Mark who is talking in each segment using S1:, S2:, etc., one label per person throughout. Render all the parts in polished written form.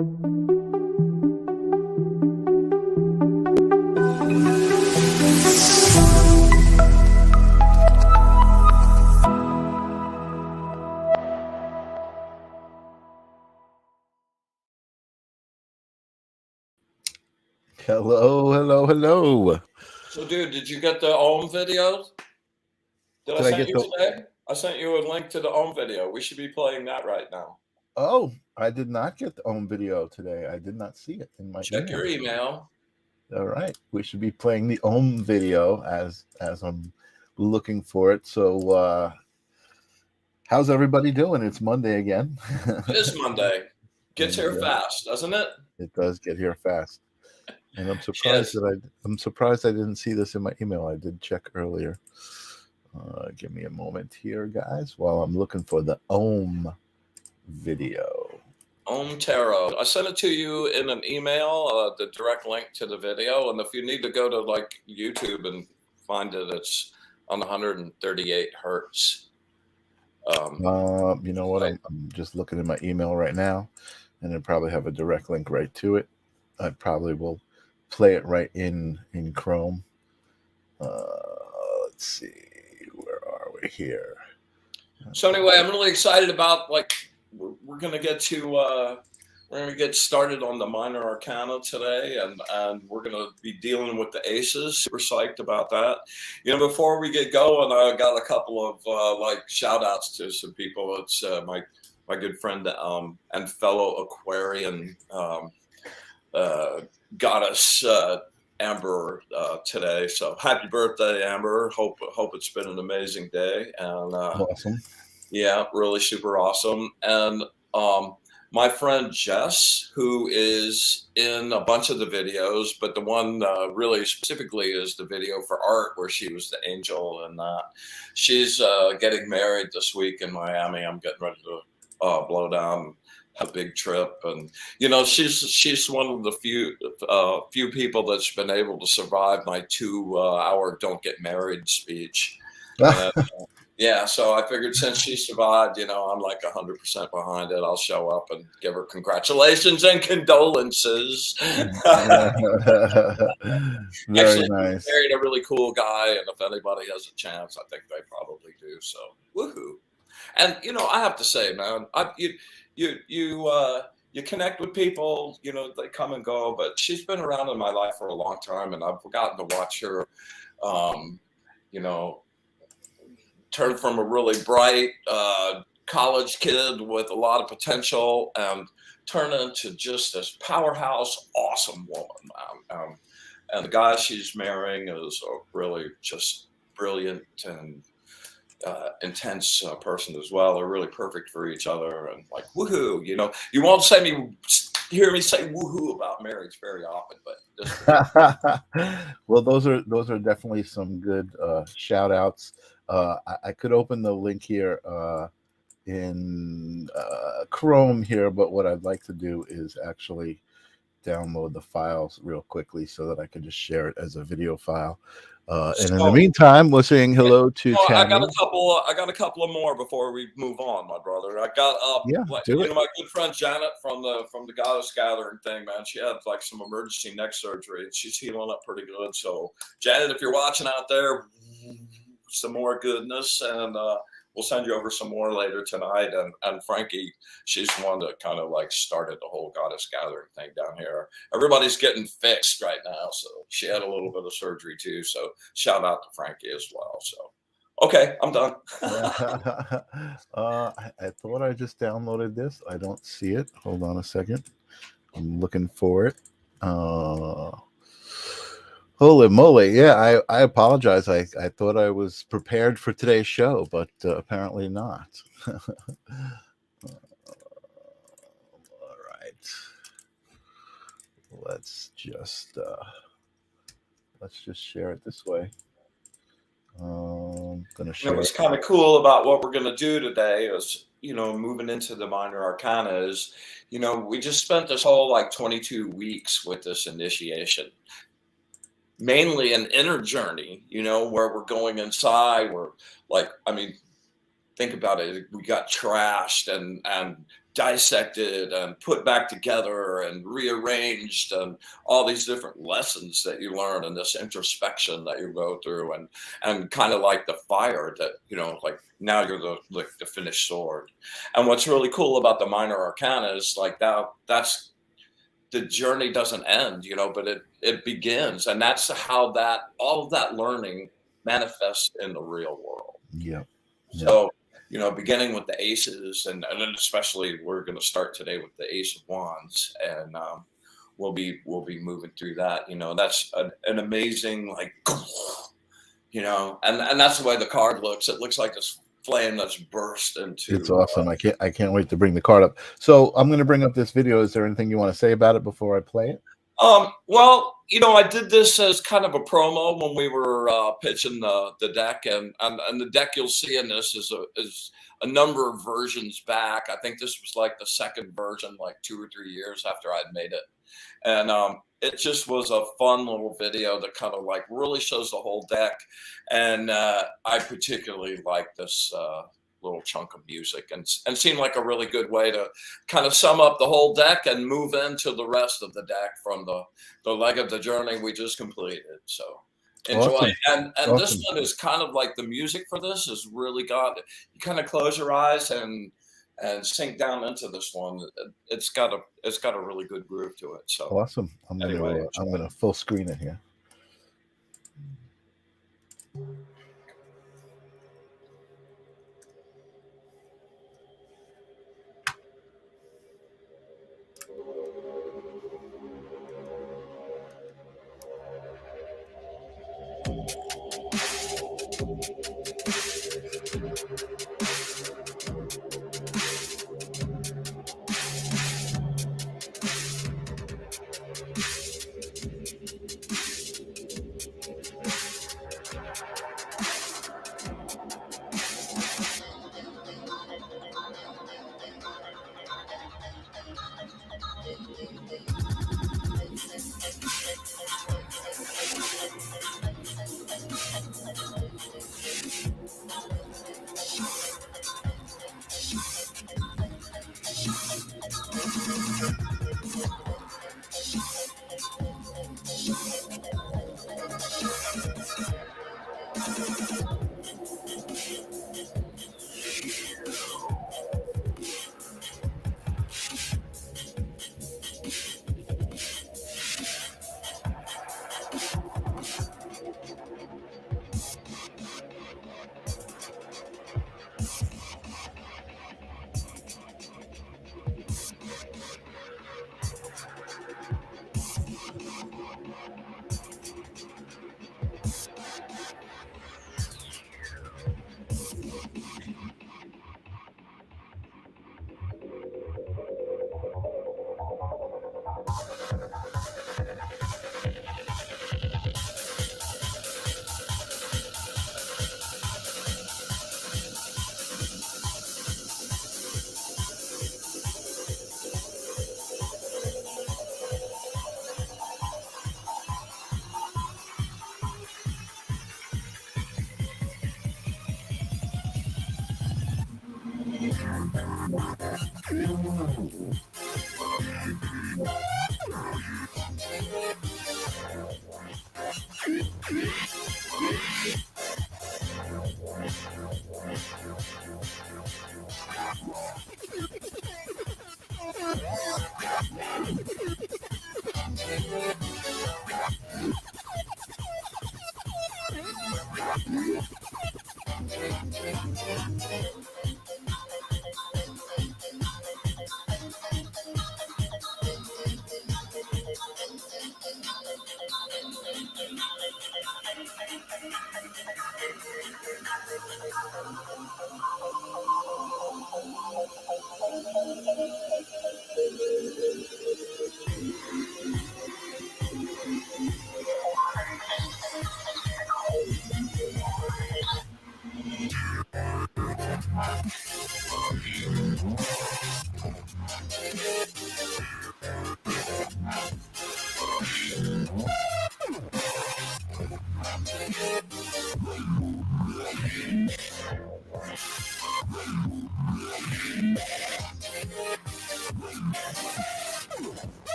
S1: Hello, hello, hello.
S2: So, dude, did you get the Ohm video? Did I
S1: Did I
S2: send
S1: get
S2: you
S1: the?
S2: today? I sent you a link to the Ohm video. We should be playing that right now.
S1: Oh, I did not get the Ohm video today. I did not see it in my
S2: Check
S1: email.
S2: your email.
S1: All right, we should be playing the Ohm video as I'm looking for it. So, how's everybody doing? It's Monday again.
S2: It is Monday. Gets here
S1: And,
S2: fast, doesn't it?
S1: it does get here fast, and I'm surprised
S2: Yes.
S1: I'm surprised I didn't see this in my email. I did check earlier. Give me a moment here, guys, while I'm looking for the Ohm video.
S2: Ohm Tarot. I sent it to you in an email, the direct link to the video. And if you need to go to like YouTube and find it, it's on 138 hertz.
S1: You know what? I'm just looking at my email right now, and it probably have a direct link right to it. I probably will play it right in Chrome. Let's see, where are we here?
S2: So anyway, I'm really excited about we're gonna get started on the minor arcana today, and we're gonna be dealing with the aces. Super psyched about that. You know, before we get going, I got a couple of shout outs to some people. It's my good friend and fellow Aquarian goddess Amber today. So happy birthday, Amber. Hope it's been an amazing day. And
S1: Awesome.
S2: yeah, really super awesome. And my friend Jess, who is in a bunch of the videos, but the one really specifically is the video for art where she was the angel, and she's getting married this week in Miami. I'm getting ready to blow down a big trip, and you know, she's one of the few people that's been able to survive my 2-hour "Don't Get Married" speech. And, yeah, so I figured since she survived, you know, I'm like 100% behind it. I'll show up and give her congratulations and condolences.
S1: Very
S2: Actually,
S1: nice.
S2: she married a really cool guy, and if anybody has a chance, I think they probably do. So, woohoo! And you know, I have to say, man, you connect with people, you know, they come and go, but she's been around in my life for a long time, and I've gotten to watch her, you know, turn from a really bright college kid with a lot of potential and turn into just this powerhouse, awesome woman. And the guy she's marrying is a really just brilliant and intense person as well. They're really perfect for each other, and like woohoo. You know, you won't hear me say woohoo about marriage very often, but
S1: well, those are definitely some good shout outs. I could open the link here in Chrome here, but what I'd like to do is actually download the files real quickly so that I can just share it as a video file. And in the meantime, we're saying hello to Tammy.
S2: I got a couple of more before we move on, my brother. I got my good friend Janet from the Goddess Gathering thing, man. She had like some emergency neck surgery, and she's healing up pretty good. So, Janet, if you're watching out there, some more goodness, and we'll send you over some more later tonight. And Frankie, she's the one that kind of like started the whole Goddess Gathering thing down here. Everybody's getting fixed right now, so she had a little bit of surgery too. So shout out to Frankie as well. So okay, I'm done.
S1: I thought I just downloaded this. I don't see it. Hold on a second. I'm looking for it. Holy moly. Yeah, I apologize. I thought I was prepared for today's show, but apparently not. All right. Let's just share it this way. Gonna share.
S2: What's kind of cool about what we're gonna do today is, you know, moving into the minor arcana is, you know, we just spent this whole like 22 weeks with this initiation. Mainly an inner journey, you know, where we're going inside. We're like, I mean, think about it. We got trashed and dissected and put back together and rearranged, and all these different lessons that you learn, and this introspection that you go through, and kind of like the fire that, you know, like now you're the finished sword. And what's really cool about the minor arcana is like that's the journey doesn't end, you know, but it begins, and that's how that all of that learning manifests in the real world.
S1: Yeah. Yeah.
S2: So, you know, beginning with the aces, and then especially we're going to start today with the ace of wands, and we'll be moving through that. You know, that's an amazing, like, you know, and that's the way the card looks. It looks like this flame that's burst into.
S1: It's awesome. I can't wait to bring the card up. So I'm going to bring up this video. Is there anything you want to say about it before I play it?
S2: Well, you know, I did this as kind of a promo when we were pitching the deck, and the deck you'll see in this is a number of versions back. I think this was like the second version, like 2 or 3 years after I'd made it, and it just was a fun little video that kind of like really shows the whole deck, and I particularly like this little chunk of music, and seemed like a really good way to kind of sum up the whole deck and move into the rest of the deck from the leg of the journey we just completed. So enjoy.
S1: Awesome.
S2: And
S1: Awesome.
S2: This one is kind of like the music for this is really got, you kind of close your eyes and sink down into this one. It's got a really good groove to it. So
S1: awesome. I'm gonna full screen it here.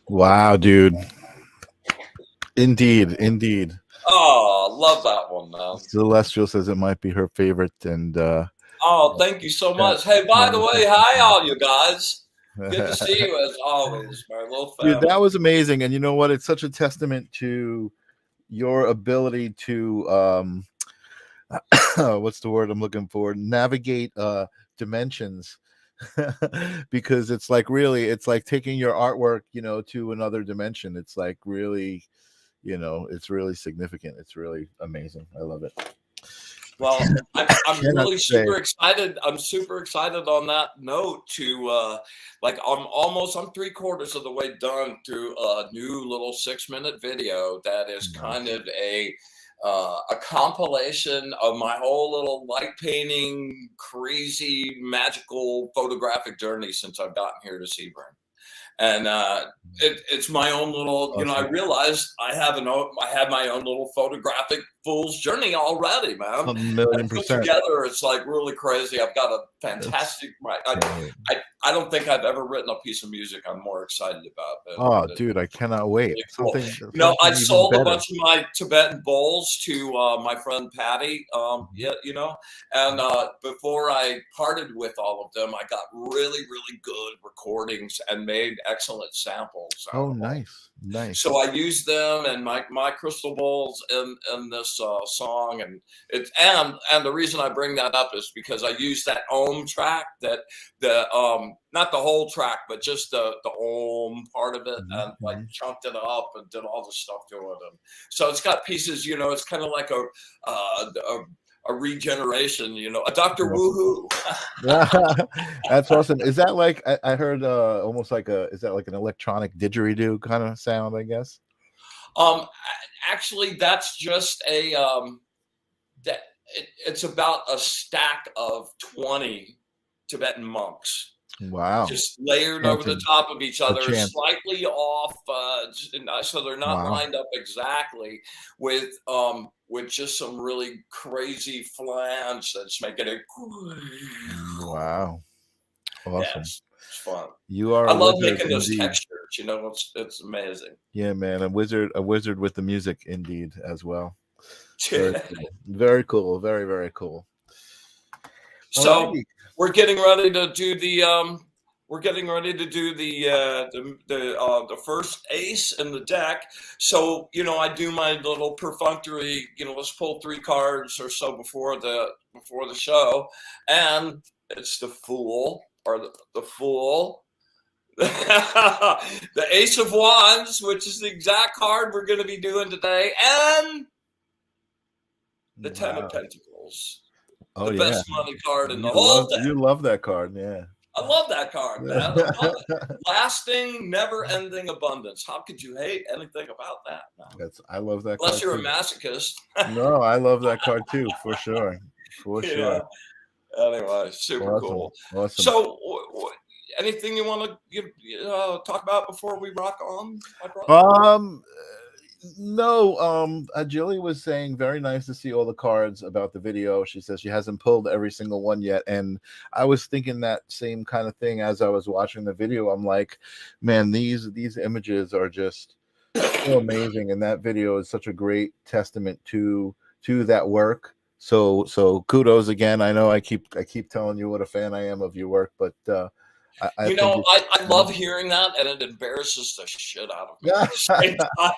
S1: Wow, dude. Indeed, indeed.
S2: Oh, love that one, man.
S1: Celestial says it might be her favorite, and
S2: Oh, thank you so much. Hey, by the way, hi all you guys. Good to see you as always, my little
S1: dude,
S2: family.
S1: that was amazing. And you know what? It's such a testament to your ability to what's the word I'm looking for? Navigate dimensions. Because it's like really, it's like taking your artwork, to another dimension. It's like really, it's really significant. It's really amazing. I love it.
S2: Well, I'm
S1: Cannot
S2: really
S1: say.
S2: super excited. I'm super excited on that note to like I'm 3/4 of the way done through a new little 6-minute video that is kind
S1: Nice.
S2: of a compilation of my whole little light painting, crazy, magical photographic journey since I've gotten here to Sebring. And it's my own little, I
S1: Awesome.
S2: realized I have my own little photographic fool's journey already, man.
S1: A
S2: And
S1: million
S2: put
S1: percent.
S2: together, it's like really crazy. I've got a
S1: That's
S2: fantastic.
S1: great.
S2: I don't think I've ever written a piece of music I'm more excited about
S1: Oh,
S2: than
S1: dude, I cannot wait.
S2: really cool.
S1: Something
S2: I
S1: even
S2: sold a
S1: better.
S2: bunch of my Tibetan bowls to my friend Patty.
S1: Mhm.
S2: And before I parted with all of them, I got really, really good recordings and made excellent samples out
S1: Oh,
S2: of all.
S1: nice, nice.
S2: So I used them and my crystal bowls in this song, and and the reason I bring that up is because I used that Om track, that the not the whole track, but just the Om part of it, and like
S1: Mhm.
S2: chunked it up and did all the stuff to it. And so it's got pieces, it's kind of like a regeneration, a Doctor
S1: Awesome.
S2: Woohoo.
S1: That's awesome. Is that like I heard almost like is that like an electronic didgeridoo kind of sound, I guess?
S2: Um, Actually, that's just that it's about a stack of 20 Tibetan monks
S1: Wow.
S2: just layered over the
S1: Chanting
S2: top of each
S1: a
S2: other,
S1: chant.
S2: slightly off, so they're not
S1: Wow.
S2: lined up exactly with just some really crazy flange that's making it.
S1: Wow. Awesome.
S2: Yes, it's fun.
S1: You are
S2: I
S1: a
S2: love
S1: wizard
S2: making those
S1: indeed.
S2: textures. It's amazing.
S1: Yeah, man, a wizard with the music indeed as well. Very cool. Very cool. Very, very cool. All
S2: So
S1: righty.
S2: we're getting ready to do the first ace in the deck. So I do my little perfunctory. Let's pull 3 cards or so before the show, and it's the Fool or the Fool. The Ace of Wands, which is the exact card we're going to be doing today, and the Ten of
S1: Wow.
S2: Pentacles,
S1: Oh
S2: the
S1: yeah.
S2: best money card in the
S1: You
S2: whole
S1: love
S2: deck.
S1: you love that card, yeah.
S2: I love that card, man. I love it. Lasting, never-ending abundance. How could you hate anything about that, man?
S1: I love that
S2: Unless
S1: card
S2: you're a
S1: too.
S2: masochist.
S1: No, I love that card too, for sure. For sure.
S2: Yeah. Anyway, super
S1: Awesome.
S2: cool.
S1: Awesome.
S2: So, anything you want to talk about before we rock on, my brother?
S1: No, Jilly was saying very nice to see all the cards about the video. She says she hasn't pulled every single one yet. And I was thinking that same kind of thing as I was watching the video. I'm like, man, these images are just so amazing. And that video is such a great testament to that work. So kudos again. I know I keep telling you what a fan I am of your work, but I think it's
S2: I love hearing that, and it embarrasses the shit out of me
S1: yeah.
S2: at the same time.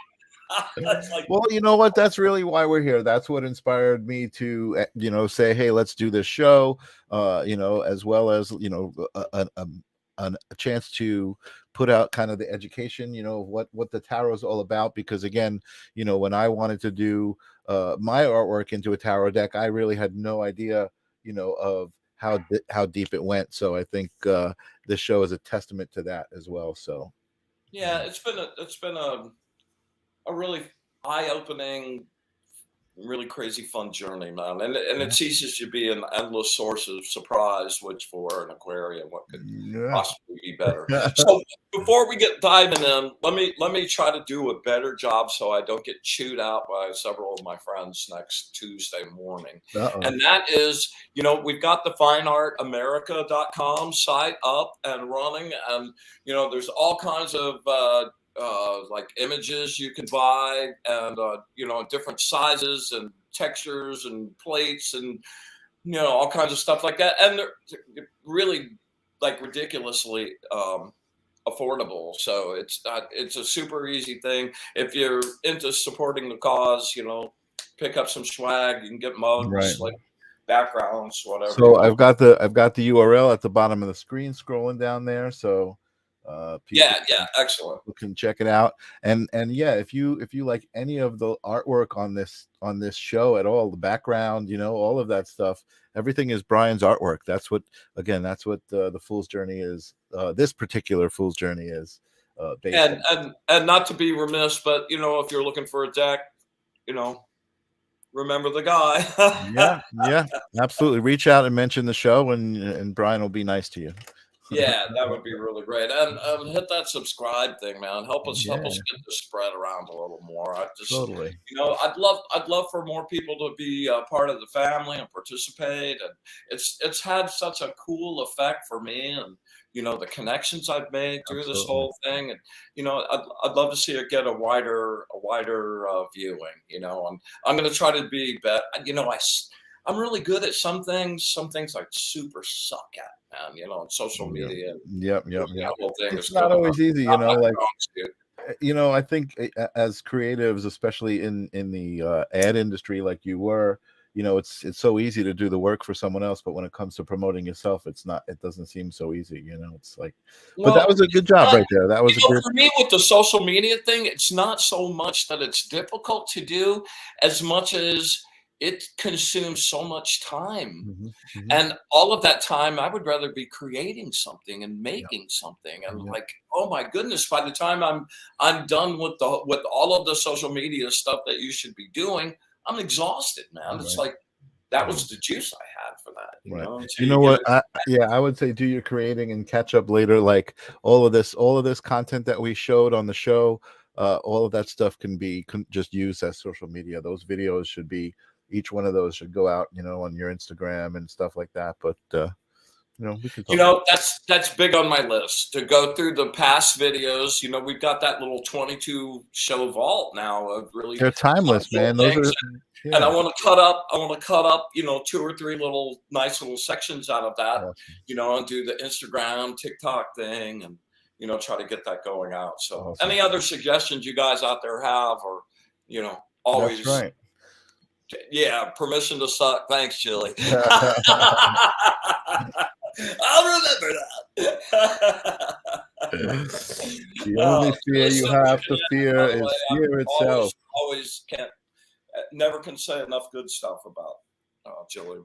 S2: It's like,
S1: Well, you know what? That's really why we're here. That's what inspired me to, say, hey, let's do this show. As well as a chance to put out kind of the education, of what the tarot is all about. Because again, when I wanted to do my artwork into a tarot deck, I really had no idea, of how deep it went. So I think this show is a testament to that as well. So
S2: yeah, it's been a really eye-opening, really crazy fun journey, man. And it ceases to be an endless source of surprise, which for an aquarium, what could
S1: yeah.
S2: possibly be better? So before we get diving in, let me try to do a better job so I don't get chewed out by several of my friends next Tuesday morning.
S1: Uh-oh.
S2: And that is, we've got the fineartamerica.com site up and running, and there's all kinds of like images you can buy, and different sizes and textures and plates, and all kinds of stuff like that, and they're really like ridiculously affordable. So it's a super easy thing if you're into supporting the cause. Pick up some swag. You can get mugs, like backgrounds, whatever you
S1: So
S2: want.
S1: I've got the URL at the bottom of the screen scrolling down there. So
S2: Yeah, excellent.
S1: people can check it out. And yeah, if you like any of the artwork on this show at all, the background, all of that stuff, everything is Brian's artwork. That's what the Fool's Journey is. This particular Fool's Journey is based
S2: on. And not to be remiss, but if you're looking for a deck, remember the guy.
S1: yeah, absolutely. Reach out and mention the show, and Brian will be nice to you.
S2: Yeah, that would be really great. And hit that subscribe thing, man. Help us get the spread around a little more.
S1: Totally.
S2: I'd love for more people to be part of the family and participate. And it's had such a cool effect for me, and the connections I've made through this whole thing. And I'd love to see it get a wider viewing. And I'm going to try to be better. I'm really good at some things. Some things I super suck at, man. On social media.
S1: Yep.
S2: Whole thing
S1: it's not always easy, I think as creatives, especially in the ad industry, like you were, it's so easy to do the work for someone else, but when it comes to promoting yourself, it doesn't seem so easy. It's like, but that was a good job right there. That was
S2: for me with the social media thing. It's not so much that it's difficult to do, as much as it consumes so much time. And all of that time, I would rather be creating something and making something. And like, oh my goodness, by the time I'm done with all of the social media stuff that you should be doing, I'm exhausted, man. It's like, that was the juice I had for that.
S1: You know what? I would say do your creating and catch up later. Like all of this content that we showed on the show, all of that stuff can be just used as social media. Those videos should be, each one of those should go out, on your Instagram and stuff like that. But we could
S2: that's big on my list, to go through the past videos. We've got that little 22 show vault now of really,
S1: they're timeless, man. Those are,
S2: and I want to cut up 2 or 3 little nice little sections out of that, and do the Instagram, TikTok thing, and try to get that going out. So any other suggestions you guys out there have, or always.
S1: That's right.
S2: Yeah, permission to suck. Thanks, Chili. I'll remember that.
S1: The only fear you have to fear is fear itself.
S2: Always never can say enough good stuff about Chili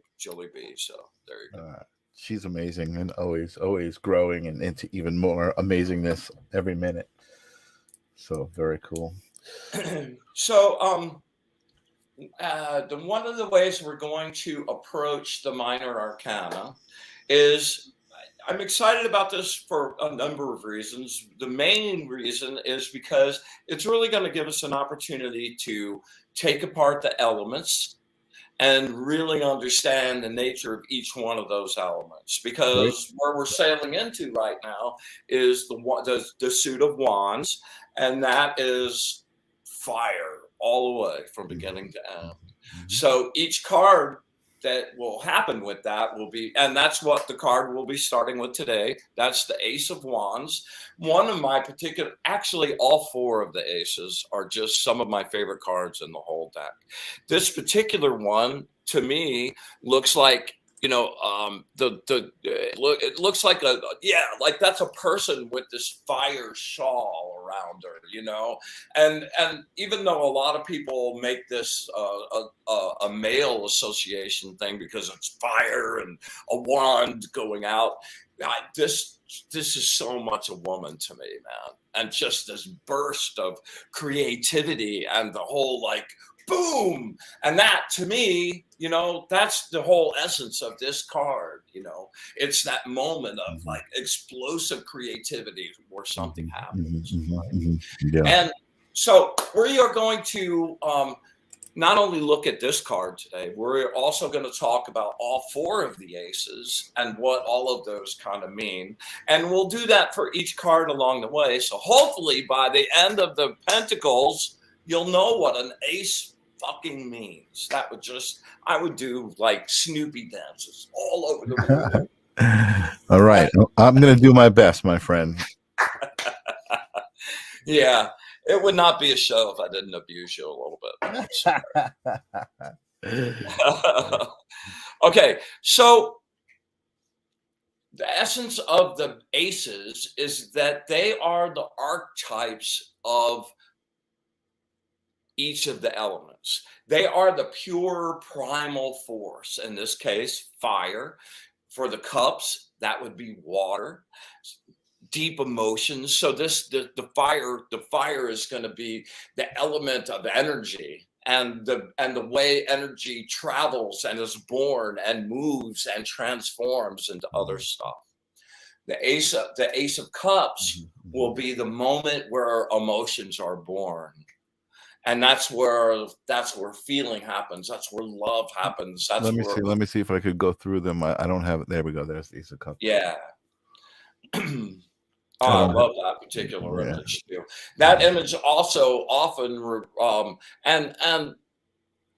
S2: B. So there you go.
S1: She's amazing, and always growing and into even more amazingness every minute. So very cool.
S2: So one of the ways we're going to approach the minor arcana is, I'm excited about this for a number of reasons. The main reason is because it's really going to give us an opportunity to take apart the elements and really understand the nature of each one of those elements. Because where we're sailing into right now is the suit of wands, and that is fire all the way from beginning to end. So each card that will happen with that will be, and that's what the card we'll be starting with today. That's the Ace of Wands. One of my actually all 4 of the aces are just some of my favorite cards in the whole deck. This particular one, to me, looks like, it looks like like that's a person with this fire shawl around her, and even though a lot of people make this a male association thing because it's fire and a wand going out, this is so much a woman to me, man. And just this burst of creativity and the whole boom. And that, to me, that's the whole essence of this card. It's that moment of explosive creativity where something happens. And so we are going to not only look at this card today, we're also going to talk about all 4 of the aces and what all of those kind of mean. And we'll do that for each card along the way. So hopefully by the end of the Pentacles, you'll know what an ace fucking means. That would just, I would do like Snoopy dances all over the room.
S1: All right. I'm going to do my best, my friend.
S2: Yeah. It would not be a show if I didn't abuse you a little bit. Okay, so the essence of the aces is that they are the archetypes of each of the elements. They are the pure primal force. In this case, fire. For the cups, that would be water. Deep emotions. So the fire is going to be the element of energy, and the way energy travels and is born and moves and transforms into other stuff. The ace of cups will be the moment where emotions are born. And that's where feeling happens. That's where love happens. Let
S1: me see if I could go through them. I don't have it. There we go. There's the Ace of Cups.
S2: Yeah. I love that particular image too. That image also often, and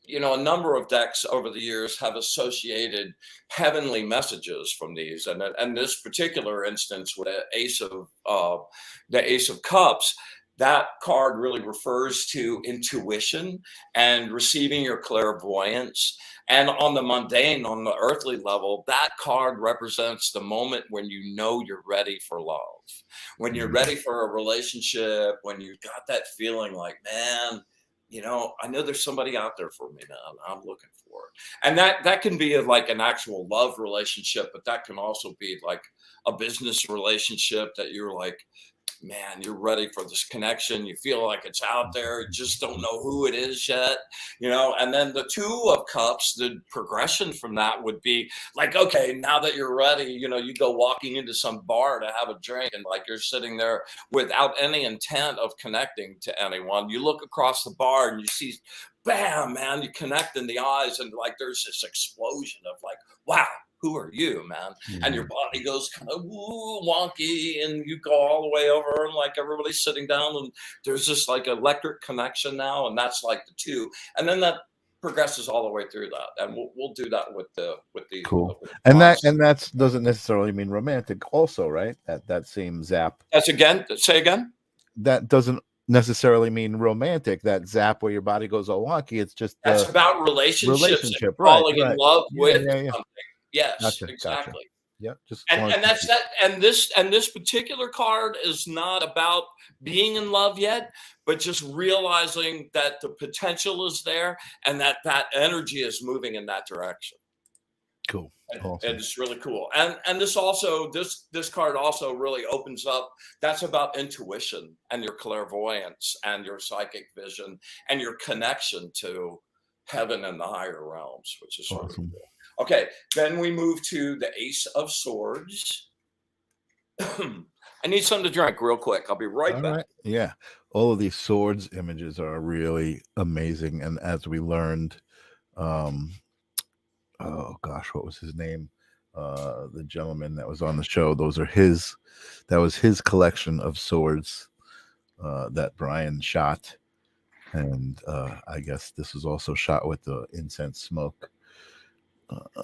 S2: you know, a number of decks over the years have associated heavenly messages from these, and this particular instance with the Ace of Cups, that card really refers to intuition and receiving your clairvoyance. And on the mundane, on the earthly level, that card represents the moment when you know you're ready for love, when you're ready for a relationship, when you got that feeling like, man, you know, I know there's somebody out there for me now. I'm looking for it. And that can be like an actual love relationship, but that can also be like a business relationship that you're like, man, you're ready for this connection. You feel like it's out there. You just don't know who it is yet, you know. And then the Two of Cups, the progression from that would be like, okay, now that you're ready, you know, you go walking into some bar to have a drink, and like you're sitting there without any intent of connecting to anyone. You look across the bar and you see, bam, man, you connect in the eyes, and like there's this explosion of like, wow, who are you, man? And your body goes kind of wonky, and you go all the way over, and like everybody's sitting down, and there's this like electric connection now, and that's like the two, and then that progresses all the way through that, and we'll do that with the
S1: cool. And that doesn't necessarily mean romantic, also, right? That same zap.
S2: Say again.
S1: That doesn't necessarily mean romantic. That zap where your body goes all wonky. It's just
S2: that's about relationship, falling in love with something. Yes, exactly. Gotcha.
S1: Yeah, just
S2: and that's that. And this particular card is not about being in love yet, but just realizing that the potential is there and that energy is moving in that direction.
S1: Cool.
S2: Awesome. And it's really cool. And this also this card also really opens up. That's about intuition and your clairvoyance and your psychic vision and your connection to heaven and the higher realms, which is awesome. Really cool. Okay, then we move to the Ace of Swords. I need something to drink real quick. I'll be right back.
S1: Right. Yeah, all of these swords images are really amazing. And as we learned, oh gosh, what was his name? The gentleman that was on the show. That was his collection of swords that Brian shot. And I guess this was also shot with the incense smoke.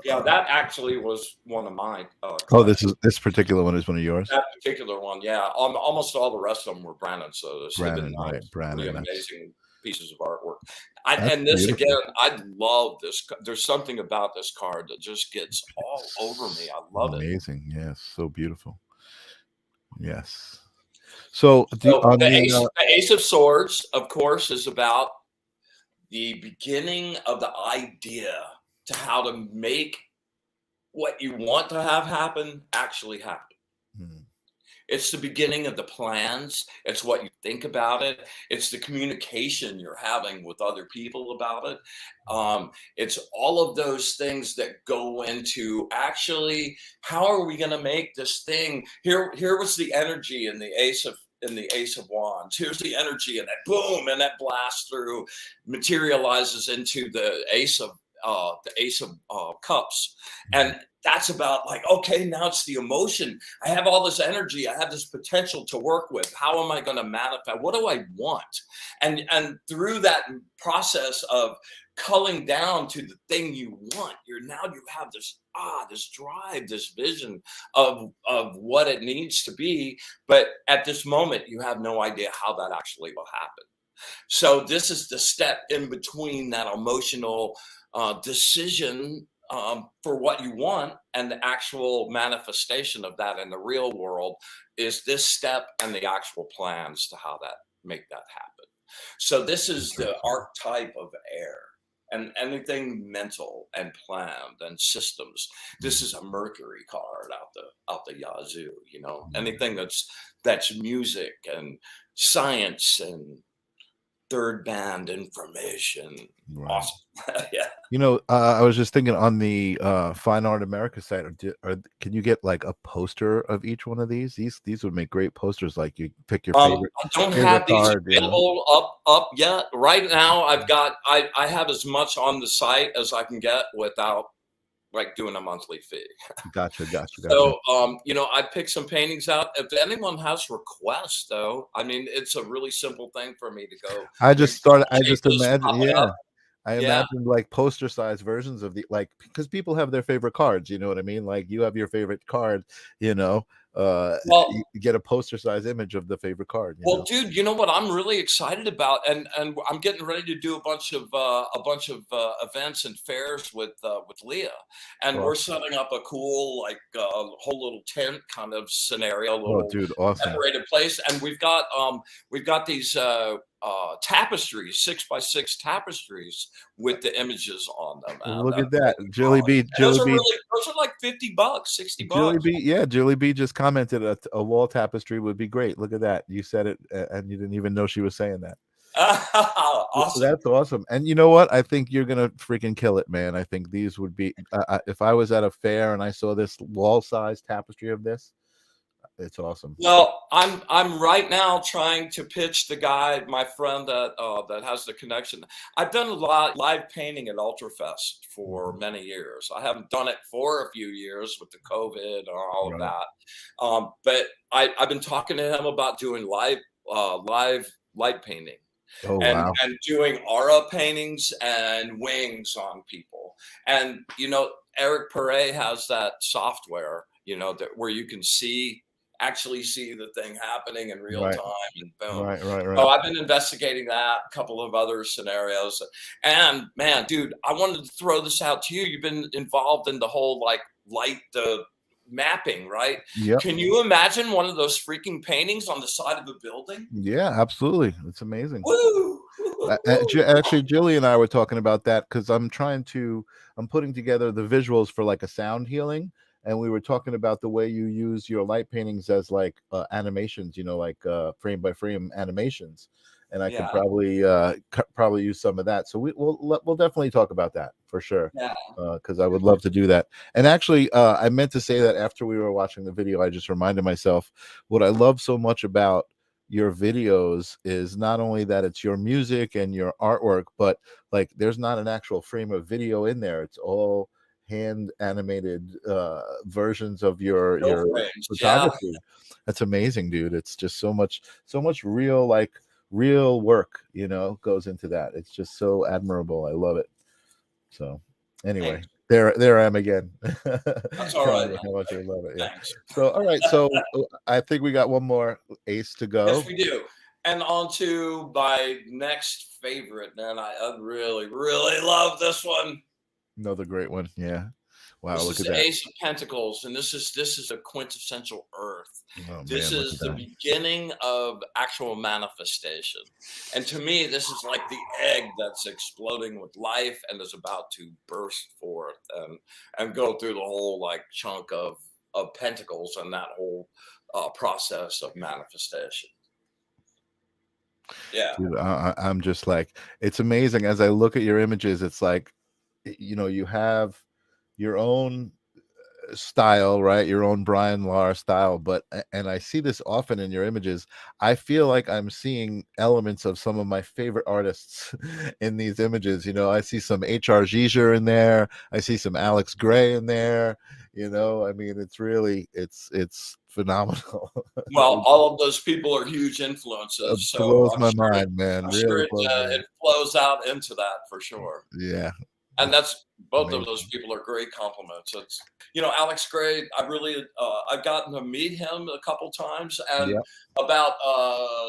S2: Yeah, that actually was one of mine.
S1: This particular one is one of yours?
S2: That particular one, yeah. Almost all the rest of them were Brandon. So this
S1: Brandon,
S2: nice,
S1: right? Brandon,
S2: really amazing pieces of artwork. And this beautiful. Again, I love this. There's something about this card that just gets all over me. I love it.
S1: Amazing, yes, so beautiful. Yes. So
S2: the Ace of Swords, of course, is about the beginning of the idea to how to make what you want to have happen actually happen. It's the beginning of the plans. It's what you think about it. It's the communication you're having with other people about it. It's all of those things that go into actually, how are we going to make this thing? Here was the energy in the in the Ace of Wands. Here's the energy, and that boom, and that blast through materializes into the Ace of Cups, and that's about like, okay, now it's the emotion. I have all this energy. I have this potential to work with. How am I going to manifest? What do I want? And through that process of culling down to the thing you want, you have this drive, this vision of what it needs to be. But at this moment, you have no idea how that actually will happen. So this is the step in between that emotional decision for what you want and the actual manifestation of that in the real world, is this step and the actual plans to how that make that happen. So this is the archetype of air. And anything mental and planned and systems. This is a Mercury card out the yazoo, you know. Anything that's music and science and third band information.
S1: Right.
S2: Awesome. Yeah.
S1: You know, I was just thinking on the Fine Art America site, can you get like a poster of each one of these? These would make great posters. Like you pick your favorite.
S2: I don't
S1: favorite
S2: have these
S1: card,
S2: available up yet. Right now, I have as much on the site as I can get without like doing a monthly fee.
S1: Gotcha.
S2: So, you know, I picked some paintings out. If anyone has requests, though, I mean, it's a really simple thing for me to go.
S1: I just imagine, yeah. I
S2: Yeah.
S1: imagine like poster size versions of because people have their favorite cards, you know what I mean? Like you have your favorite card, you know,
S2: Well,
S1: you get a poster size image of the favorite card.
S2: Well, dude, you know what I'm really excited about, and I'm getting ready to do a bunch of events and fairs with Leah, and we're setting up a cool like whole little tent kind of scenario, little
S1: dude, awesome.
S2: separated place, and we've got these tapestries, 6x6 tapestries with the images on them.
S1: Look at that, Julie B.
S2: Those are like $50, $60.
S1: Julie B. just commented a wall tapestry would be great. Look at that, you said it, and you didn't even know she was saying that.
S2: Awesome.
S1: That's awesome. And you know what? I think you're gonna freaking kill it, man. I think these would be. If I was at a fair and I saw this wall size tapestry of this, it's awesome.
S2: Well, I'm right now trying to pitch the guy, my friend that has the connection. I've done a lot live painting at Ultrafest for many years. I haven't done it for a few years with the COVID and all of that. But I've been talking to him about doing live light painting. And doing aura paintings and wings on people. And you know, Eric Perret has that software, you know, where you can actually see the thing happening in real time, and boom.
S1: Right.
S2: So I've been investigating that, a couple of other scenarios. And man, dude, I wanted to throw this out to you. You've been involved in the whole like light mapping, right?
S1: Yeah.
S2: Can you imagine one of those freaking paintings on the side of a building?
S1: Yeah, absolutely. It's amazing.
S2: Woo!
S1: Actually, Julie and I were talking about that because I'm putting together the visuals for like a sound healing. And we were talking about the way you use your light paintings as like animations, you know, like frame by frame animations. And I could probably use some of that. So we'll definitely talk about that for sure.
S2: Yeah.
S1: Because I would love to do that. And actually, I meant to say that after we were watching the video, I just reminded myself what I love so much about your videos is not only that it's your music and your artwork, but like there's not an actual frame of video in there. It's all hand animated versions of your photography. That's amazing, dude. It's just so much real work, you know, goes into that. It's just so admirable. I love it. So anyway, there I am again.
S2: That's all right.
S1: How much I love it. Yeah. So all right, so I think we got one more ace to go.
S2: Yes, we do. And on to my next favorite, man. I really love this one.
S1: Another great one. Yeah. Wow,
S2: this
S1: look
S2: is
S1: at
S2: the
S1: that.
S2: Ace of Pentacles, and this is a quintessential Earth. This
S1: man,
S2: is the beginning of actual manifestation. And to me, this is like the egg that's exploding with life and is about to burst forth and go through the whole like chunk of pentacles and that whole process of manifestation. Yeah.
S1: Dude, I'm just like, it's amazing. As I look at your images, it's like, you know, you have your own style, right? Your own Brian Lahr style, but and I see this often in your images. I feel like I'm seeing elements of some of my favorite artists in these images. I see some H.R. Giger in there. I see some Alex Gray in there. I mean, it's phenomenal.
S2: Well, all of those people are huge influences,
S1: It
S2: so
S1: blows my mind, man.
S2: I'm
S1: Really
S2: sure
S1: blows my mind.
S2: it flows out into that for sure.
S1: Yeah,
S2: And that's both of those
S1: amazing.
S2: people are great compliments. It's Alex Gray. I've gotten to meet him a couple times, and
S1: Yeah.
S2: about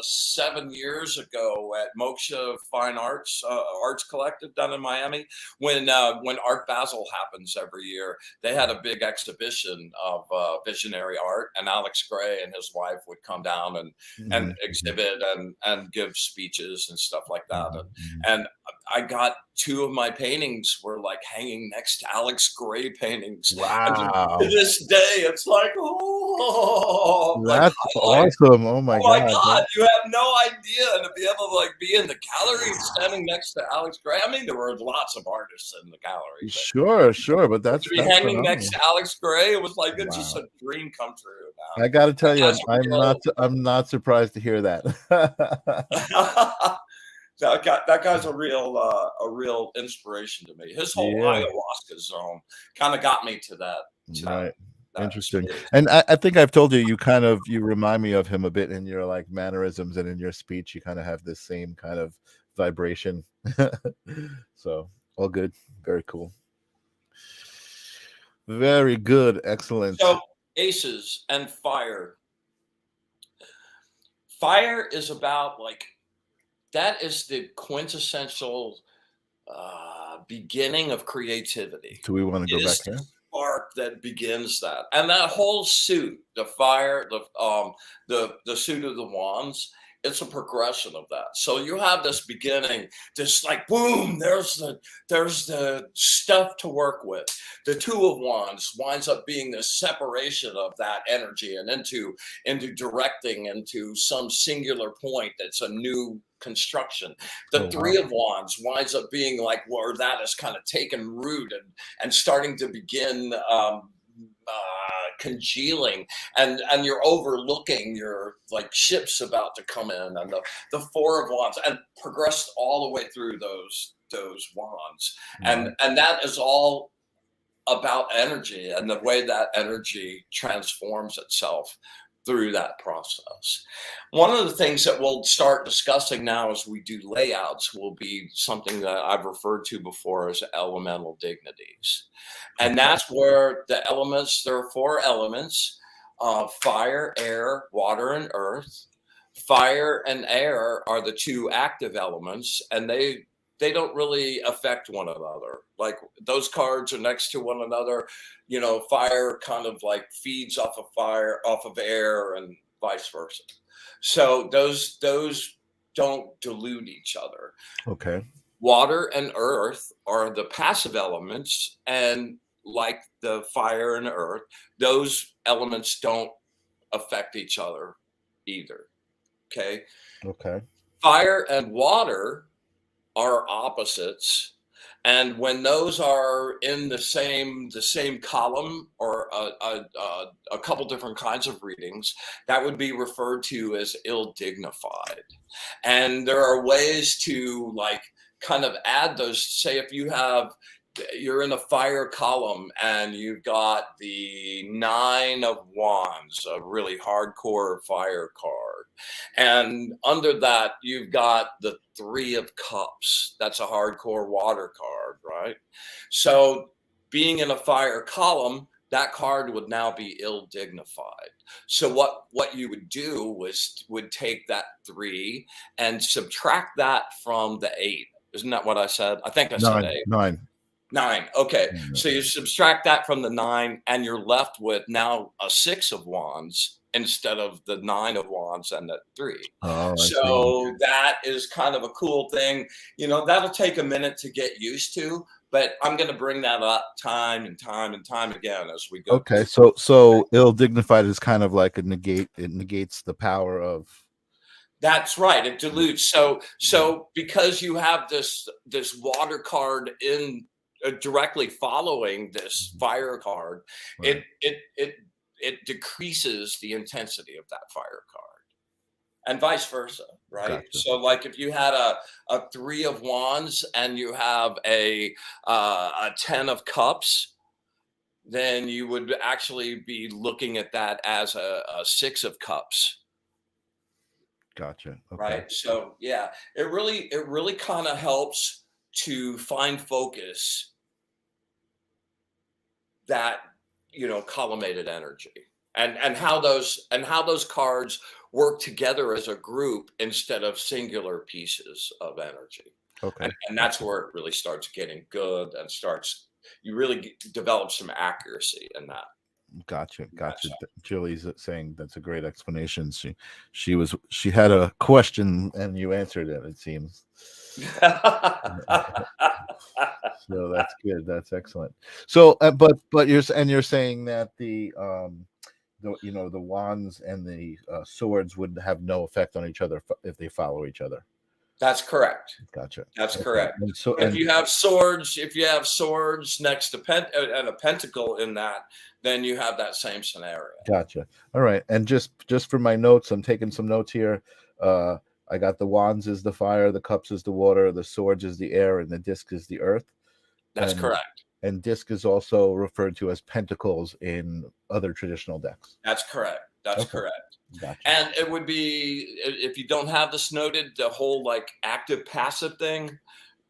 S2: 7 years ago at Moksha Fine Arts Arts Collective down in Miami, when Art Basel happens every year, they had a big exhibition of visionary art, and Alex Gray and his wife would come down and
S1: Mhm, mhm,
S2: exhibit and give speeches and stuff like that.
S1: mhm, mhm.
S2: And I got two of my paintings were like hanging next to Alex Gray paintings, and to
S1: Wow.
S2: this day, it's like, oh, like
S1: That's
S2: highlight.
S1: awesome. Oh my
S2: Oh my
S1: God.
S2: God, you have no idea, and to be able to like be in the gallery and standing next to Alex Gray. I mean, there were lots of artists in the gallery, but
S1: Sure, sure, but
S2: to
S1: that's
S2: be
S1: that's
S2: hanging next
S1: phenomenal.
S2: to Alex Gray, it was like it's just
S1: Wow.
S2: a dream come true.
S1: I got to
S2: That
S1: tell you,
S2: guy's
S1: I'm not surprised to hear that.
S2: a real. That guy's a real inspiration to me. His whole
S1: Yeah,
S2: ayahuasca zone kind of got me to that
S1: right.
S2: that
S1: Interesting.
S2: space.
S1: And I think I've told you, you remind me of him a bit in your like mannerisms and in your speech. You kind of have this same kind of vibration. So all good. Very cool. Very good. Excellent.
S2: So aces and fire. Fire is about like that is the quintessential beginning of creativity.
S1: Do we want to go
S2: It
S1: back
S2: is the
S1: here?
S2: spark that begins that, and that whole suit, the fire, the suit of the wands. It's a progression of that. So you have this beginning, this like boom. There's the stuff to work with. The two of wands winds up being the separation of that energy and into directing into some singular point that's a new construction. The
S1: Oh
S2: three
S1: wow.
S2: of wands winds up being like where that has kind of taken root and starting to begin congealing, and you're overlooking your like ships about to come in, and the four of wands, and progressed all the way through those wands,
S1: Wow.
S2: and that is all about energy and the way that energy transforms itself through that process. One of the things that we'll start discussing now as we do layouts will be something that I've referred to before as elemental dignities. And
S1: Okay.
S2: that's where there are four elements: fire, air, water, and earth. Fire and air are the two active elements, and they don't really affect one another. Like those cards are next to one another. Fire kind of like feeds off of fire, off of air, and vice versa. So those don't dilute each other.
S1: Okay.
S2: Water and earth are the passive elements, and like the fire and earth, those elements don't affect each other either. Okay.
S1: Okay.
S2: Fire and water are opposites, and when those are in the same column, or a couple different kinds of readings, that would be referred to as ill dignified. And there are ways to like kind of add those. Say if you're in a fire column and you've got the nine of wands, a really hardcore fire card, and under that you've got the three of cups, that's a hardcore water card, right? So being in a fire column, that card would now be ill dignified. So what you would do would take that three and subtract that from the eight. Isn't that what I said? I think I said
S1: Nine.
S2: eight.
S1: Nine.
S2: Nine. Okay.
S1: Yeah.
S2: So you subtract that from the nine, and you're left with now a six of wands instead of the nine of wands and the three.
S1: Oh, I see.
S2: So that is kind of a cool thing. That'll take a minute to get used to, but I'm going to bring that up time and time and time again as we go
S1: Okay.
S2: through.
S1: So ill dignified is kind of like a negate. It negates the power of.
S2: That's right. It dilutes. So because you have this water card in directly following this fire card,
S1: Right.
S2: it decreases the intensity of that fire card, and vice versa, right?
S1: Gotcha.
S2: So, like, if you had a 3 of Wands and you have a 10 of Cups, then you would actually be looking at that as a 6 of Cups,
S1: Gotcha. Okay.
S2: right? So, yeah, it really kind of helps to find focus, that collimated energy, and how those cards work together as a group instead of singular pieces of energy,
S1: Okay.
S2: and that's where it really starts getting good, and starts you really develop some accuracy in that.
S1: Gotcha. Gotcha.
S2: That's
S1: Julie's saying that's a great explanation. She had a question and you answered it, it seems. So that's good. That's excellent. So, but you're saying that the wands and the swords would have no effect on each other if they follow each other.
S2: That's correct.
S1: Gotcha.
S2: That's
S1: Okay.
S2: correct.
S1: And so,
S2: If
S1: and
S2: you have swords next to and a pentacle in that, then you have that same scenario.
S1: gotcha. All right. And just for my notes, I'm taking some notes here. I got the wands is the fire, the cups is the water, the swords is the air, and the disc is the earth.
S2: That's
S1: And
S2: correct.
S1: and disc is also referred to as pentacles in other traditional decks.
S2: That's correct. That's
S1: Okay.
S2: correct.
S1: Gotcha.
S2: And it would be, if you don't have this noted, the whole like active passive thing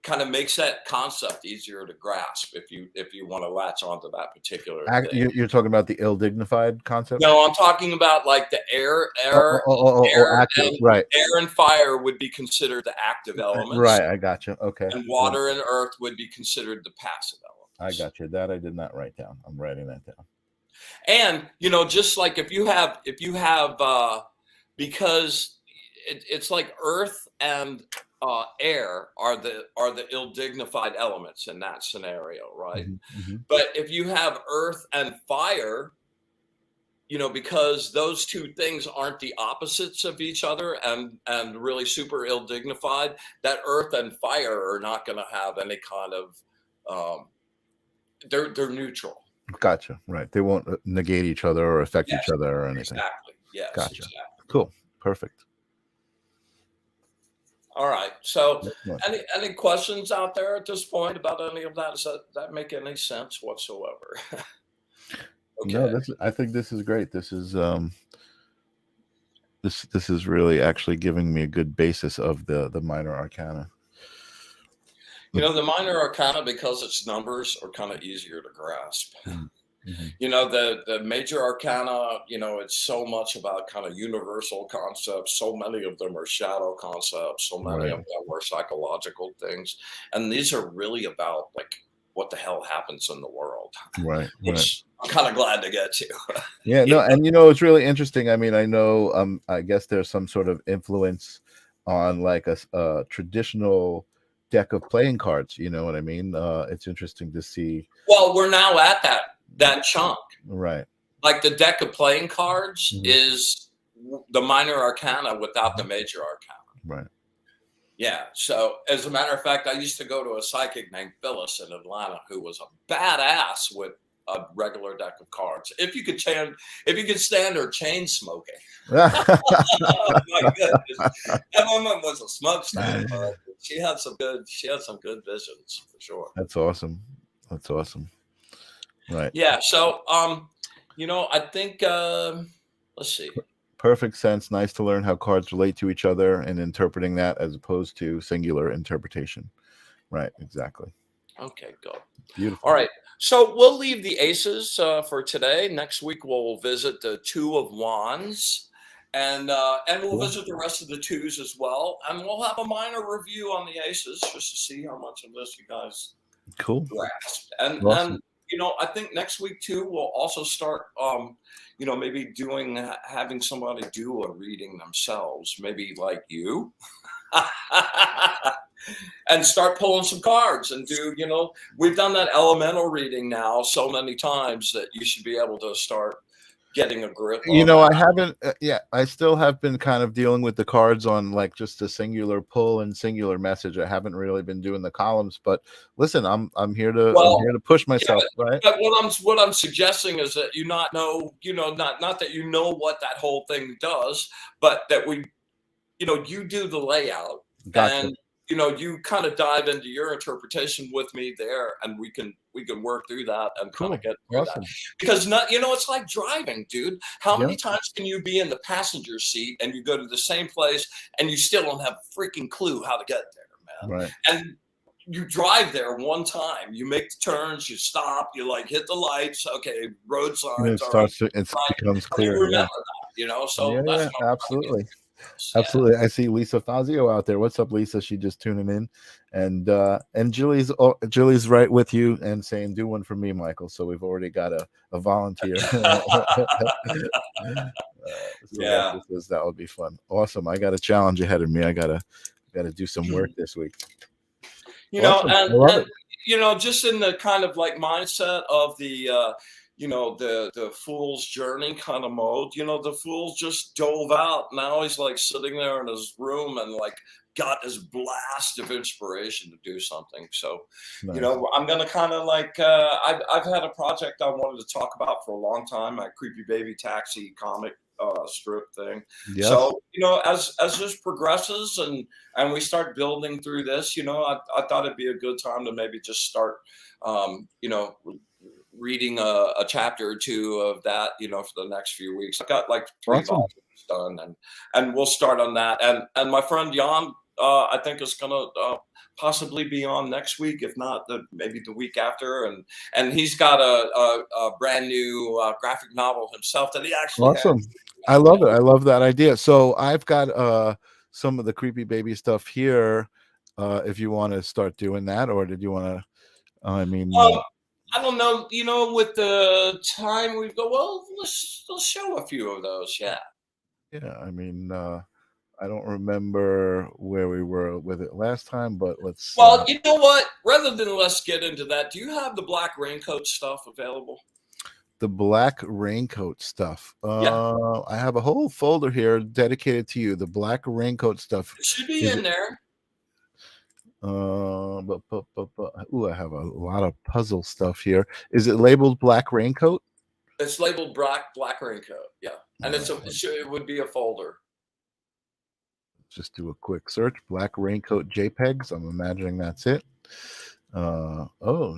S2: kind of makes that concept easier to grasp if you want to latch onto that particular thing.
S1: You're talking about the ill-dignified concept?
S2: No, I'm talking about like the air,
S1: Active. Right.
S2: air and fire would be considered the active elements,
S1: Right. I gotcha. Okay.
S2: and water and earth would be considered the passive
S1: I
S2: elements.
S1: got you. That I did not write down. I'm writing that down.
S2: And just like if you have because it's like earth and air are the ill-dignified elements in that scenario, right?
S1: Mm-hmm.
S2: But if you have earth and fire, because those two things aren't the opposites of each other, and really super ill-dignified, that earth and fire are not going to have any kind of they're neutral.
S1: Gotcha. Right. They won't negate each other or affect
S2: Yes,
S1: each other or anything.
S2: exactly. Yes,
S1: Gotcha.
S2: exactly.
S1: Cool. Perfect.
S2: All right. So,
S1: Excellent.
S2: any questions out there at this point about any of that? Does that make any sense whatsoever?
S1: No,
S2: Okay.
S1: I think this is great. This is this is really actually giving me a good basis of the minor arcana.
S2: The minor arcana, because it's numbers, are kind of easier to grasp.
S1: Mm-hmm.
S2: The major arcana, it's so much about kind of universal concepts. So many of them are shadow concepts. So many
S1: Right.
S2: of them are psychological things. And these are really about like what the hell happens in the world,
S1: Right.
S2: which I'm kind of glad to get to.
S1: Yeah, no, and it's really interesting. I mean, I know I guess there's some sort of influence on like a traditional deck of playing cards, you know what I mean? It's interesting to see.
S2: Well, we're now at that chunk.
S1: Right.
S2: Like the deck of playing cards
S1: Mhm.
S2: is the minor arcana without the major arcana.
S1: Right.
S2: Yeah. So as a matter of fact, I used to go to a psychic named Phyllis in Atlanta who was a badass with a regular deck of cards. If you could stand her chain smoking. Oh my goodness. That woman was a smokestack, but she had some good visions for sure.
S1: That's awesome. That's awesome. Right.
S2: Yeah. So I think let's see.
S1: Perfect sense. Nice to learn how cards relate to each other and interpreting that as opposed to singular interpretation. Right. Exactly.
S2: Okay, good.
S1: Beautiful.
S2: All right. So we'll leave the aces for today. Next week we'll visit the 2 of Wands, and we'll visit the rest of the 2s as well, and we'll have a minor review on the aces just to see how much of this you guys grasp. And
S1: Awesome.
S2: I think next week too we'll also start maybe having somebody do a reading themselves, maybe like you. And start pulling some cards and we've done that elemental reading now so many times that you should be able to start getting a grip
S1: You
S2: on
S1: know,
S2: that.
S1: I haven't. Yeah, I still have been kind of dealing with the cards on like just a singular pull and singular message. I haven't really been doing the columns, but listen, I'm here to
S2: Well,
S1: push
S2: yeah,
S1: myself, right?
S2: but what I'm suggesting is that you not know, not that you know what that whole thing does, but that you do the layout,
S1: Gotcha.
S2: and you kind of dive into your interpretation with me there, and we can work through that and kind of
S1: Cool.
S2: get through that.
S1: Awesome.
S2: Because not it's like driving, dude. How
S1: Yeah.
S2: many times can you be in the passenger seat and you go to the same place and you still don't have a freaking clue how to get there, man?
S1: Right.
S2: And you drive there one time, you make the turns, you stop, you like hit the lights, okay, road
S1: And it
S2: signs, all right,
S1: starts to it
S2: right,
S1: becomes
S2: and you
S1: clear.
S2: remember
S1: Yeah.
S2: that.
S1: Yeah.
S2: So that's
S1: Yeah.
S2: what I'm trying to get
S1: Absolutely.
S2: through this. Yeah.
S1: Absolutely. I see Lisa Fazio out there. What's up, Lisa? She just tuning in. And Julie's right with you and saying, do one for me, Michael. So we've already got a volunteer.
S2: Yeah.
S1: Celeste says that would be fun. Awesome. I got a challenge ahead of me. I gotta do some work this week. Awesome. I love it.
S2: Just in the kind of like mindset of the fool's journey kind of mode. The fool just dove out. Now he's like sitting there in his room and like got this blast of inspiration to do something. So,
S1: Nice.
S2: I'm gonna kind of like I've had a project I wanted to talk about for a long time. My Creepy Baby Taxi comic strip thing.
S1: Yes.
S2: So, as this progresses and we start building through this, I thought it'd be a good time to maybe just start, reading a chapter or two of that, for the next few weeks. I've got like 3
S1: Awesome.
S2: volumes done, and we'll start on that. And my friend Jan, I think is gonna possibly be on next week, if not maybe the week after. And he's got a brand new graphic novel himself that he actually has.
S1: Awesome. I love it. I love that idea. So I've got some of the Creepy Baby stuff here. If you want to start doing that, or did you want to? I mean,
S2: I don't know. With the time we've got, well, let's show a few of those. Yeah.
S1: yeah. I mean, I don't remember where we were with it last time, but let's.
S2: Well, you know what? Rather than let's get into that, do you have the black raincoat stuff available?
S1: The black raincoat stuff.
S2: Yeah.
S1: I have a whole folder here dedicated to you. The black raincoat stuff.
S2: It should be in there.
S1: But I have a lot of puzzle stuff here. Is it labeled black raincoat?
S2: It's labeled black raincoat. Yeah, and it would be a folder.
S1: Just do a quick search. Black raincoat JPEGs. I'm imagining that's it. Oh